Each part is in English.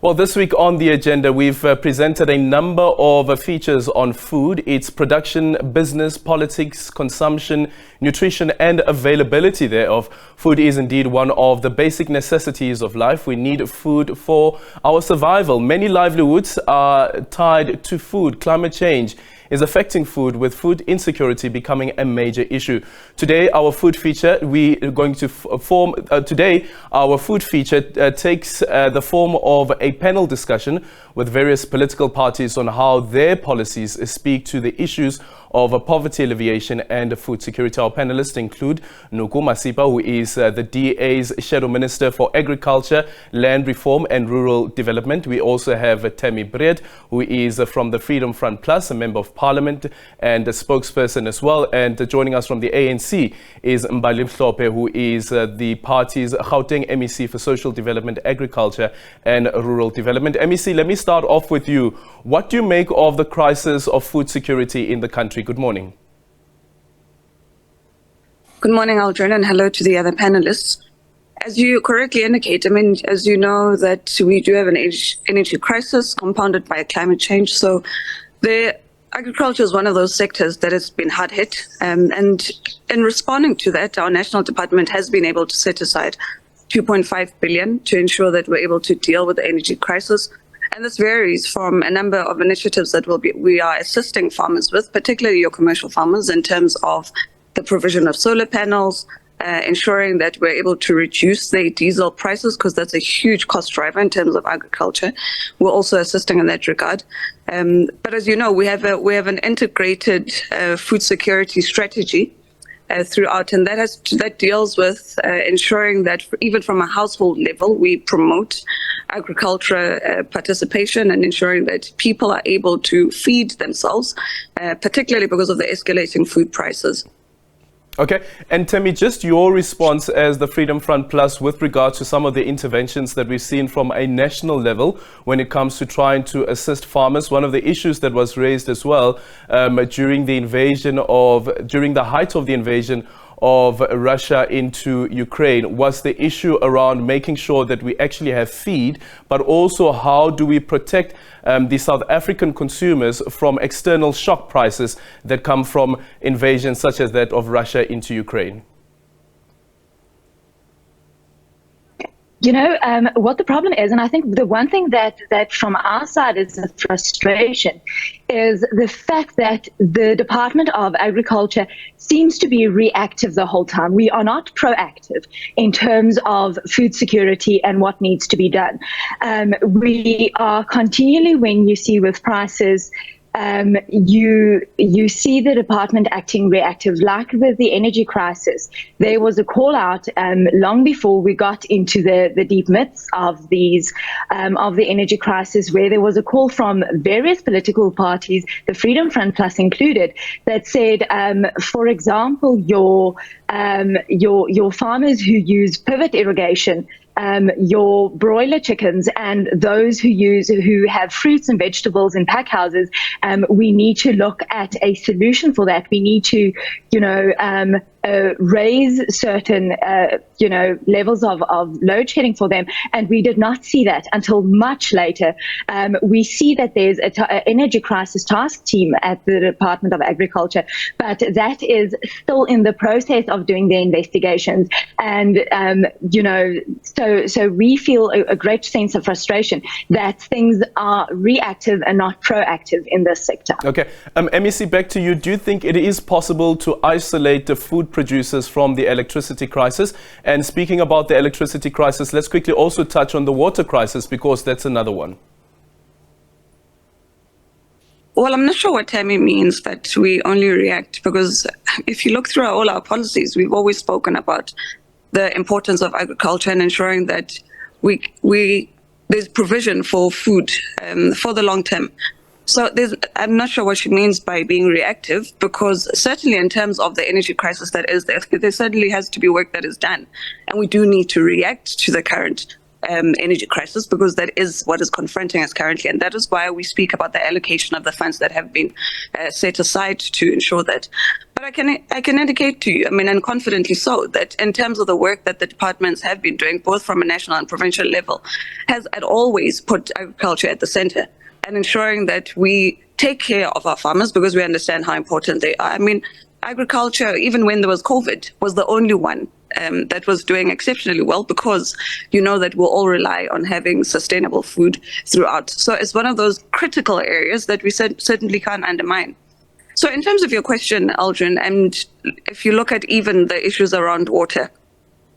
Well, this week on the agenda, we've presented a number of features on food, its production, business, politics, consumption, nutrition and availability thereof. Food is indeed one of the basic necessities of life. We need food for our survival. Many livelihoods are tied to food. Climate change is affecting food, with food insecurity becoming a major issue. Today, our food feature takes the form of a panel discussion with various political parties on how their policies speak to the issues of poverty alleviation and food security. Our panelists include Noko, Masipa, who is the DA's Shadow Minister for Agriculture, Land Reform and Rural Development. We also have Tammy, Breedt, who is from the Freedom Front Plus, a Member of Parliament and a spokesperson as well. And joining us from the ANC is Mbali, Hlophe, who is the party's Gauteng MEC for Social Development, Agriculture and Rural Development. MEC, let me start off with you. What do you make of the crisis of food security in the country? Good morning. Good morning, Aldrin, and hello to the other panelists. As you correctly indicate, as you know, that we do have an energy crisis compounded by climate change. So the agriculture is one of those sectors that has been hard hit. And in responding to that, our national department has been able to set aside 2.5 billion to ensure that we're able to deal with the energy crisis. And this varies from a number of initiatives that we are assisting farmers with, particularly your commercial farmers, in terms of the provision of solar panels, ensuring that we're able to reduce the diesel prices, because that's a huge cost driver in terms of agriculture. We're also assisting in that regard. But as you know, we have an integrated food security strategy throughout, and that deals with ensuring that even from a household level, we promote agriculture participation and ensuring that people are able to feed themselves, particularly because of the escalating food prices. Okay, and Tammy, just your response as the Freedom Front Plus with regard to some of the interventions that we've seen from a national level when it comes to trying to assist farmers. One of the issues that was raised as well during the height of the invasion of Russia into Ukraine was the issue around making sure that we actually have feed, but also how do we protect the South African consumers from external shock prices that come from invasions such as that of Russia into Ukraine? You know, what the problem is, and I think the one thing that from our side is a frustration, is the fact that the Department of Agriculture seems to be reactive the whole time. We are not proactive in terms of food security and what needs to be done. We are continually, when you see with prices, you see the department acting reactive, like with the energy crisis. There was a call out long before we got into the deep midst of the energy crisis, where there was a call from various political parties, the Freedom Front Plus included, that said, for example, your farmers who use pivot irrigation, your broiler chickens and those who have fruits and vegetables in pack houses, we need to look at a solution for that. We need to, raise certain, levels of load shedding for them. And we did not see that until much later. We see that there's an energy crisis task team at the Department of Agriculture, but that is still in the process of doing their investigations. And, so we feel a great sense of frustration that things are reactive and not proactive in this sector. Okay. MEC, back to you. Do you think it is possible to isolate the food producers from the electricity crisis? And speaking about the electricity crisis, let's quickly also touch on the water crisis, because that's another one. Well, I'm not sure what Tammy means that we only react, because if you look through all our policies, we've always spoken about the importance of agriculture and ensuring that there's provision for food for the long term. So I'm not sure what she means by being reactive, because certainly in terms of the energy crisis that is there certainly has to be work that is done. And we do need to react to the current energy crisis, because that is what is confronting us currently. And that is why we speak about the allocation of the funds that have been set aside to ensure that. But I can indicate to you, I mean, and confidently so, that in terms of the work that the departments have been doing, both from a national and provincial level, has always put agriculture at the center and ensuring that we take care of our farmers, because we understand how important they are. I mean, agriculture, even when there was COVID, was the only one that was doing exceptionally well, because you know that we'll all rely on having sustainable food throughout. So it's one of those critical areas that we certainly can't undermine. So in terms of your question, Aldrin, and if you look at even the issues around water,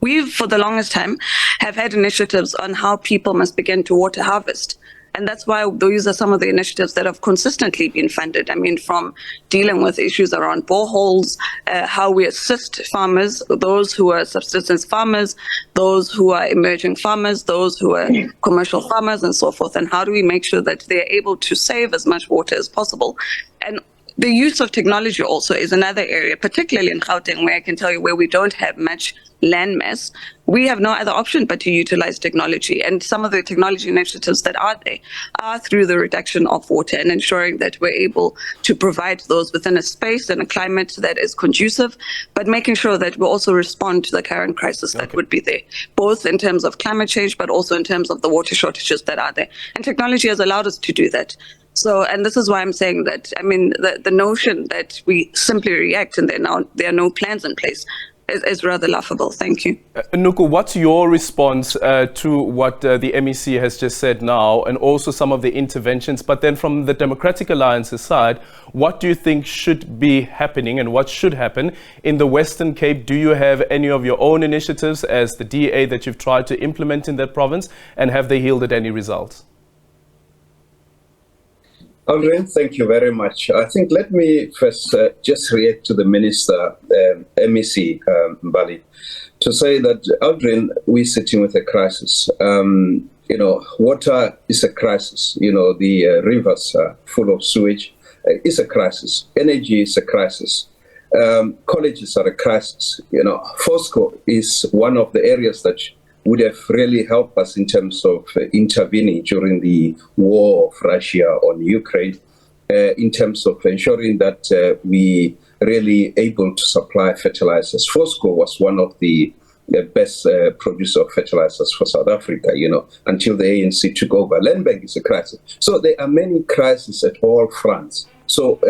we've, for the longest time, have had initiatives on how people must begin to water harvest. And that's why those are some of the initiatives that have consistently been funded. I mean, from dealing with issues around boreholes, how we assist farmers, those who are subsistence farmers, those who are emerging farmers, those who are commercial farmers, and so forth. And how do we make sure that they're able to save as much water as possible? And the use of technology also is another area, particularly in Gauteng, where I can tell you where we don't have much land mass. We have no other option but to utilize technology. And some of the technology initiatives that are there are through the reduction of water and ensuring that we're able to provide those within a space and a climate that is conducive, but making sure that we also respond to the current crisis that would be there, both in terms of climate change, but also in terms of the water shortages that are there. And technology has allowed us to do that. So, and this is why I'm saying that, I mean, the notion that we simply react and there are no plans in place is rather laughable. Thank you. Noko, what's your response to what the MEC has just said now, and also some of the interventions? But then from the Democratic Alliance's side, what do you think should be happening and what should happen in the Western Cape? Do you have any of your own initiatives as the DA that you've tried to implement in that province, and have they yielded any results? Aldrin, thank you very much. I think let me first just react to the Minister, MEC Mbali, to say that, Aldrin, we're sitting with a crisis. Water is a crisis. The rivers are full of sewage. It's a crisis. Energy is a crisis. Colleges are a crisis. Fosco is one of the areas that would have really helped us in terms of intervening during the war of Russia on Ukraine, in terms of ensuring that we really able to supply fertilizers. Fosco was one of the best producer of fertilizers for South Africa, until the ANC took over. Land Bank is a crisis. So there are many crises at all fronts. So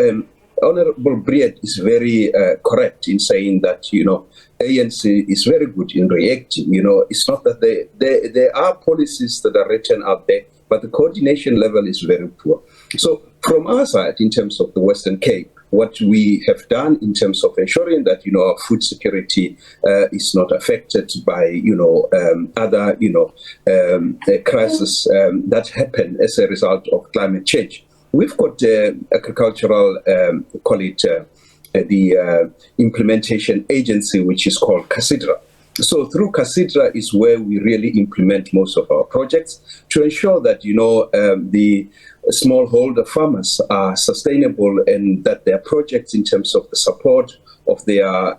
Honorable Breedt is very correct in saying that, ANC is very good in reacting. It's not that there are policies that are written out there, but the coordination level is very poor. So from our side, in terms of the Western Cape, what we have done in terms of ensuring that, our food security is not affected by, other, crises that happen as a result of climate change. We've got agricultural, call it the implementation agency, which is called Casidra. So through Casidra is where we really implement most of our projects to ensure that, the smallholder farmers are sustainable and that their projects in terms of the support of their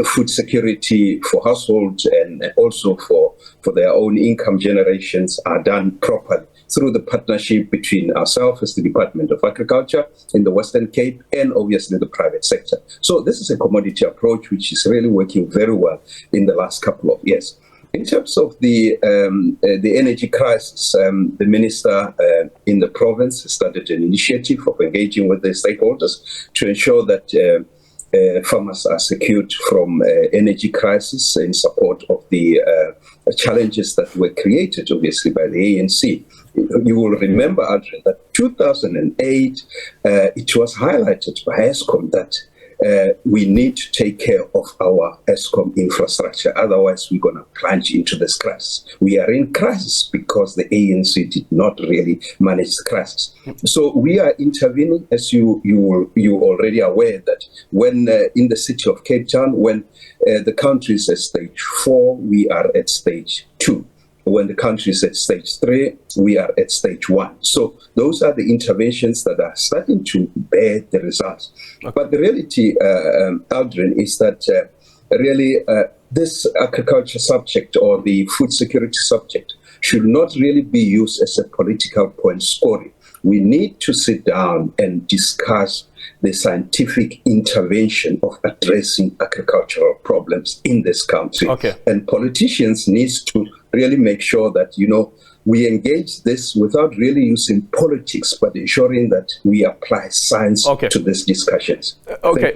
food security for households and also for their own income generations are done properly through the partnership between ourselves as the Department of Agriculture in the Western Cape and obviously the private sector. So this is a commodity approach which is really working very well in the last couple of years. In terms of the energy crisis, the minister in the province started an initiative of engaging with the stakeholders to ensure that farmers are secured from energy crisis in support of the challenges that were created, obviously, by the ANC. You will remember, Adrian, that 2008, it was highlighted by ESCOM that we need to take care of our ESCOM infrastructure. Otherwise, we're going to plunge into this crisis. We are in crisis because the ANC did not really manage the crisis. So we are intervening, as you already aware, that when in the city of Cape Town, when the country is at stage 4, we are at stage 2. When the country is at stage 3, we are at stage 1. So those are the interventions that are starting to bear the results. Okay. But the reality, Aldrin, is that really this agriculture subject or the food security subject should not really be used as a political point scoring. We need to sit down and discuss the scientific intervention of addressing agricultural problems in this country. Okay. And politicians need to really make sure that, we engage this without really using politics, but ensuring that we apply science to these discussions. Okay,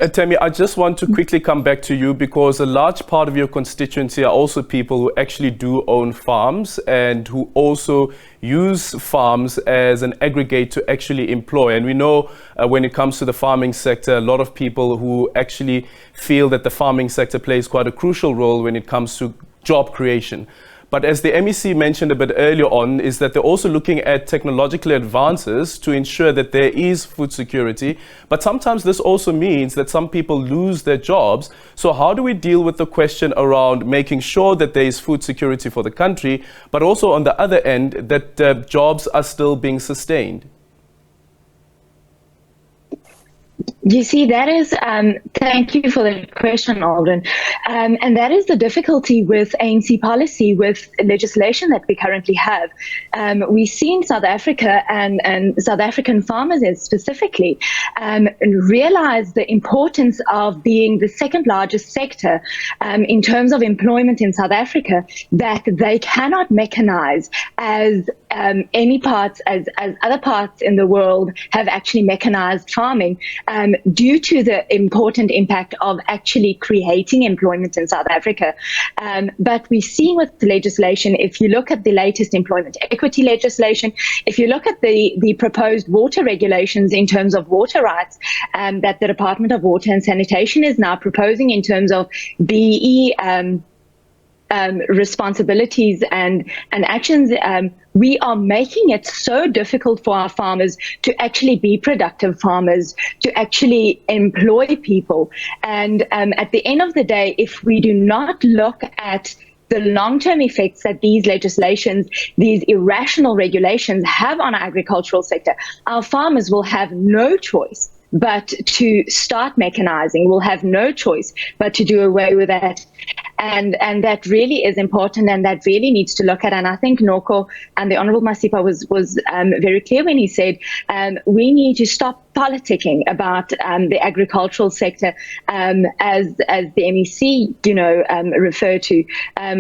Tammy, I just want to quickly come back to you, because a large part of your constituency are also people who actually do own farms and who also use farms as an aggregate to actually employ. And we know when it comes to the farming sector, a lot of people who actually feel that the farming sector plays quite a crucial role when it comes to job creation. But as the MEC mentioned a bit earlier on, is that they're also looking at technological advances to ensure that there is food security. But sometimes this also means that some people lose their jobs. So how do we deal with the question around making sure that there is food security for the country, but also on the other end, that jobs are still being sustained? You see, that is, thank you for the question, Alden. And that is the difficulty with ANC policy, with legislation that we currently have. We see in South Africa and South African farmers specifically realize the importance of being the second largest sector in terms of employment in South Africa, that they cannot mechanize as any parts, as other parts in the world have actually mechanized farming, due to the important impact of actually creating employment in South Africa. But we see with the legislation, if you look at the latest employment equity legislation, if you look at the proposed water regulations in terms of water rights that the Department of Water and Sanitation is now proposing in terms of BE responsibilities and actions, we are making it so difficult for our farmers to actually be productive farmers, to actually employ people. And at the end of the day, if we do not look at the long-term effects that these legislations, these irrational regulations have on our agricultural sector, our farmers will have no choice but to start mechanizing, will have no choice but to do away with that. And that really is important, and that really needs to look at. And I think Noko and the Honourable Masipa was very clear when he said we need to stop politicking about the agricultural sector, as the MEC referred to.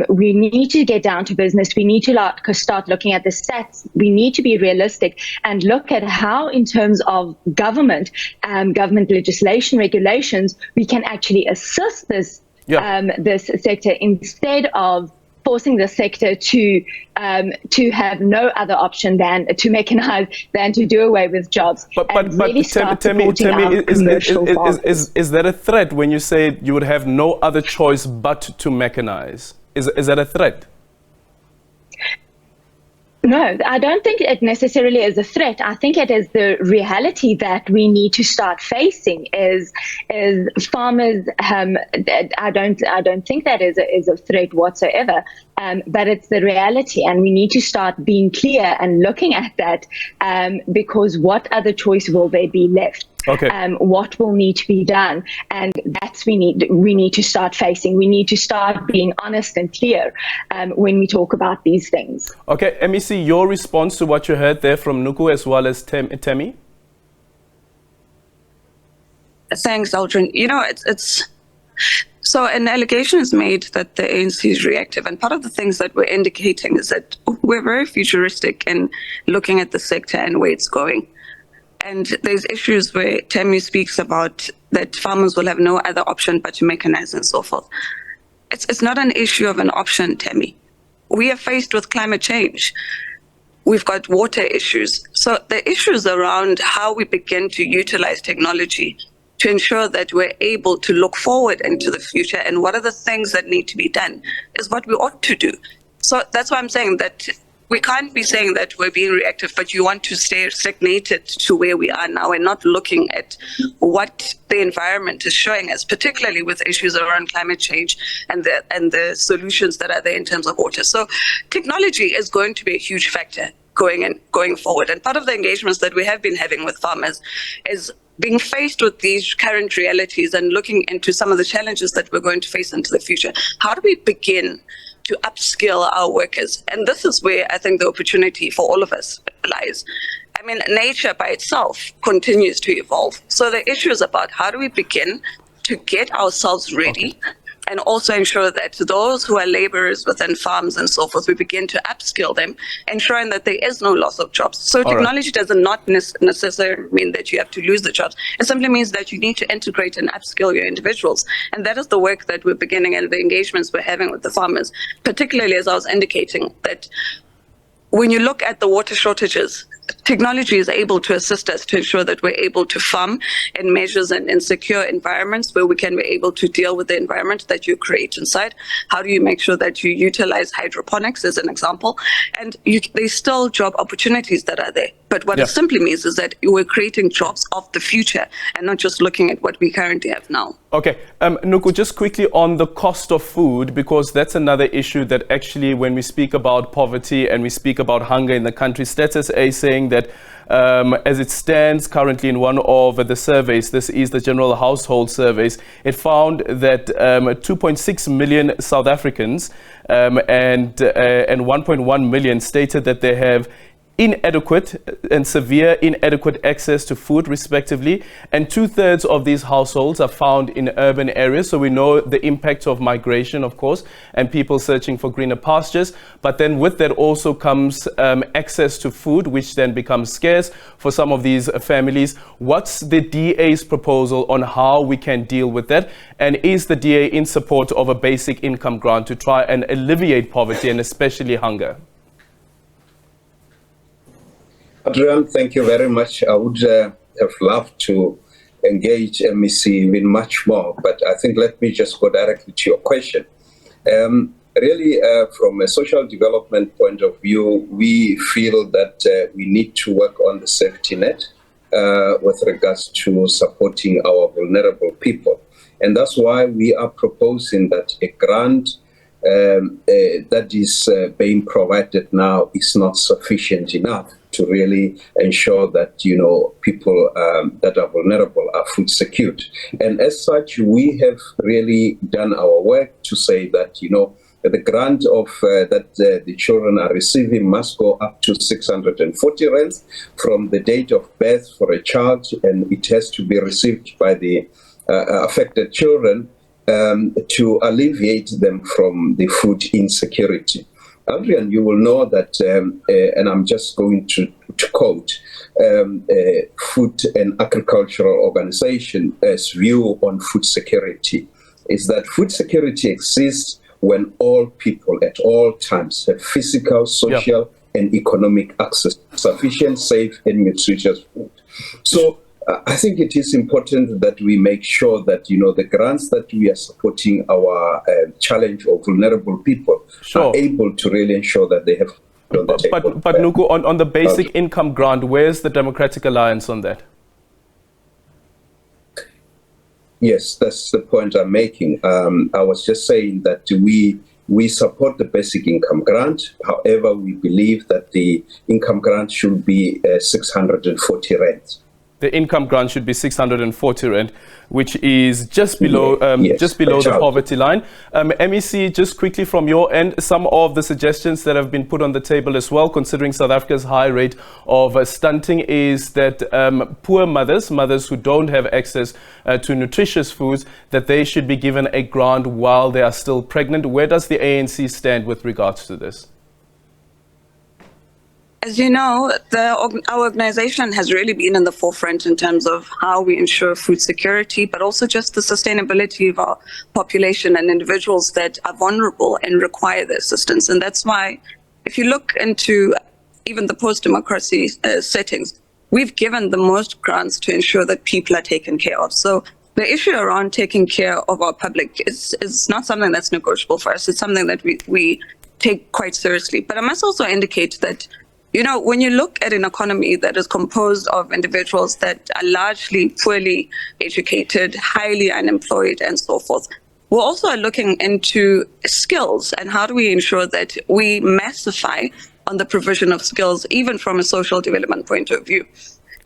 We need to get down to business. We need to start looking at the stats. We need to be realistic and look at how, in terms of government legislation, regulations, we can actually assist this sector, instead of forcing the sector to have no other option than to mechanize, than to do away with jobs. But Tammy, is that a threat when you say you would have no other choice but to mechanize? Is that a threat? No, I don't think it necessarily is a threat. I think it is the reality that we need to start facing is farmers. I don't think that is a threat whatsoever. But it's the reality, and we need to start being clear and looking at that, because what other choice will there be left? Okay. What will need to be done, and that's we need to start facing. We need to start being honest and clear when we talk about these things. Okay, MEC, your response to what you heard there from Noko as well as Tammy? Thanks, Aldrin. It's so an allegation is made that the ANC is reactive, and part of the things that we're indicating is that we're very futuristic in looking at the sector and where it's going. And there's issues where Tammy speaks about that farmers will have no other option but to mechanize and so forth. It's not an issue of an option, Tammy. We are faced with climate change. We've got water issues. So the issues around how we begin to utilize technology to ensure that we're able to look forward into the future and what are the things that need to be done is what we ought to do. So that's why I'm saying that we can't be saying that we're being reactive, but you want to stay stagnated to where we are now and not looking at what the environment is showing us, particularly with issues around climate change and the solutions that are there in terms of water. So technology is going to be a huge factor going forward. And part of the engagements that we have been having with farmers is being faced with these current realities and looking into some of the challenges that we're going to face into the future. How do we begin to upskill our workers. And this is where I think the opportunity for all of us lies. I mean, nature by itself continues to evolve. So the issue is about how do we begin to get ourselves ready, and also ensure that those who are laborers within farms and so forth, we begin to upskill them, ensuring that there is no loss of jobs. So technology does not necessarily mean that you have to lose the jobs. It simply means that you need to integrate and upskill your individuals. And that is the work that we're beginning and the engagements we're having with the farmers, particularly as I was indicating, that when you look at the water shortages, technology is able to assist us to ensure that we're able to farm in measures and in secure environments where we can be able to deal with the environment that you create inside. How do you make sure that you utilize hydroponics as an example? And there's still job opportunities that are there. But what it simply means is that we're creating jobs of the future and not just looking at what we currently have now. Okay, Noko, just quickly on the cost of food, because that's another issue that actually when we speak about poverty and we speak about hunger in the country, Status A saying that as it stands currently in one of the surveys, this is the General Household Surveys, it found that 2.6 million South Africans and 1.1 million stated that they have inadequate and severe inadequate access to food, respectively, and 2/3 of these households are found in urban areas. So we know the impact of migration, of course, and people searching for greener pastures. But then with that also comes access to food, which then becomes scarce for some of these families. What's the DA's proposal on how we can deal with that? And is the DA in support of a basic income grant to try and alleviate poverty and especially hunger? Adrian, thank you very much. I would have loved to engage MEC even much more, but I think let me just go directly to your question. Really, from a social development point of view, we feel that we need to work on the safety net with regards to supporting our vulnerable people. And that's why we are proposing that a grant that is being provided now is not sufficient enough to really ensure that, you know, people that are vulnerable are food secured. And as such, we have really done our work to say that, you know, the grant of that the children are receiving must go up to 640 rands from the date of birth for a child, and it has to be received by the affected children to alleviate them from the food insecurity. Adrian, you will know that, and I'm just going to quote Food and Agricultural Organization's view on food security, is that food security exists when all people at all times have physical, social, and economic access to sufficient, safe, and nutritious food. So I think it is important that we make sure that, you know, the grants that we are supporting our challenge of vulnerable people are able to really ensure that they have on the table. But Noko, on the basic income grant, where's the Democratic Alliance on that? Yes, that's the point I'm making. I was just saying that we support the basic income grant. However, we believe that the income grant should be 640 rands. The income grant should be 640 rand, which is just below the poverty line. MEC, just quickly from your end, some of the suggestions that have been put on the table as well, considering South Africa's high rate of stunting, is that poor mothers who don't have access to nutritious foods, that they should be given a grant while they are still pregnant. Where does the ANC stand with regards to this? As you know, our organization has really been in the forefront in terms of how we ensure food security, but also just the sustainability of our population and individuals that are vulnerable and require the assistance. And that's why, if you look into even the post-democracy settings, we've given the most grants to ensure that people are taken care of. So the issue around taking care of our public is not something that's negotiable for us. It's something that we take quite seriously. But I must also indicate that, you know, when you look at an economy that is composed of individuals that are largely poorly educated, highly unemployed, and so forth, we're also looking into skills and how do we ensure that we massify on the provision of skills, even from a social development point of view.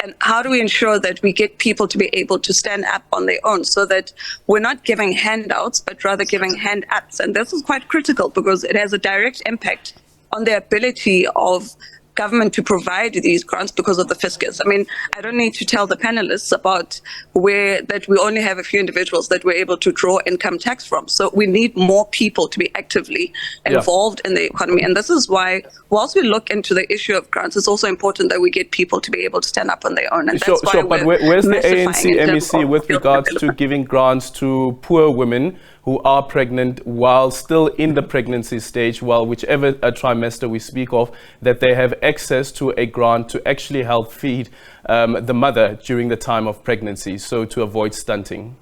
And how do we ensure that we get people to be able to stand up on their own so that we're not giving handouts, but rather giving hand-ups? And this is quite critical because it has a direct impact on the ability of government to provide these grants because of the fiscus. I mean, I don't need to tell the panelists about that we only have a few individuals that we're able to draw income tax from. So we need more people to be actively involved in the economy. And this is why, whilst we look into the issue of grants, it's also important that we get people to be able to stand up on their own. And that's why but where's the ANC MEC with regards to giving grants to poor women who are pregnant while still in the pregnancy stage, while whichever trimester we speak of, that they have access to a grant to actually help feed the mother during the time of pregnancy, so to avoid stunting?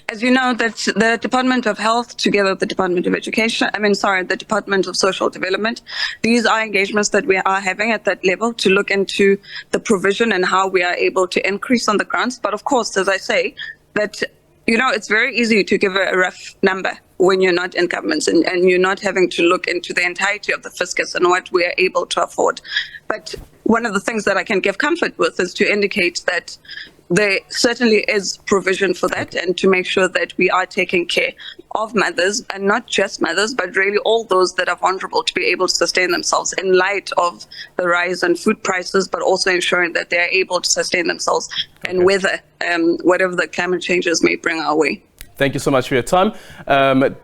As you know, that the Department of Health, together with the Department of Education, the Department of Social Development, these are engagements that we are having at that level to look into the provision and how we are able to increase on the grants. But of course, as I say, that it's very easy to give a rough number when you're not in governments and you're not having to look into the entirety of the fiscus and what we are able to afford. But one of the things that I can give comfort with is to indicate that there certainly is provision for that, and to make sure that we are taking care of mothers, and not just mothers, but really all those that are vulnerable to be able to sustain themselves in light of the rise in food prices, but also ensuring that they are able to sustain themselves and weather whatever the climate changes may bring our way. Thank you so much for your time.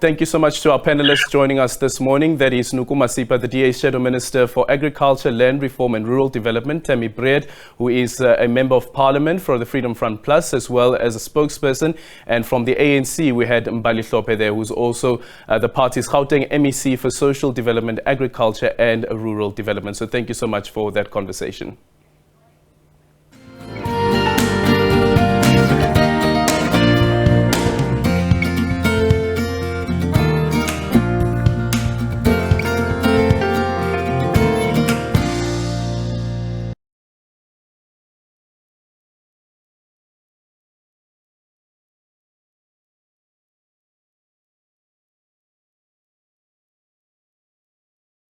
Thank you so much to our panelists joining us this morning. That is Noko Masipa, the DA Shadow Minister for Agriculture, Land Reform and Rural Development, Tammy Breedt, who is a Member of Parliament for the Freedom Front Plus, as well as a spokesperson. And from the ANC, we had Mbali Hlophe there, who's also the party's Gauteng MEC for Social Development, Agriculture and Rural Development. So thank you so much for that conversation.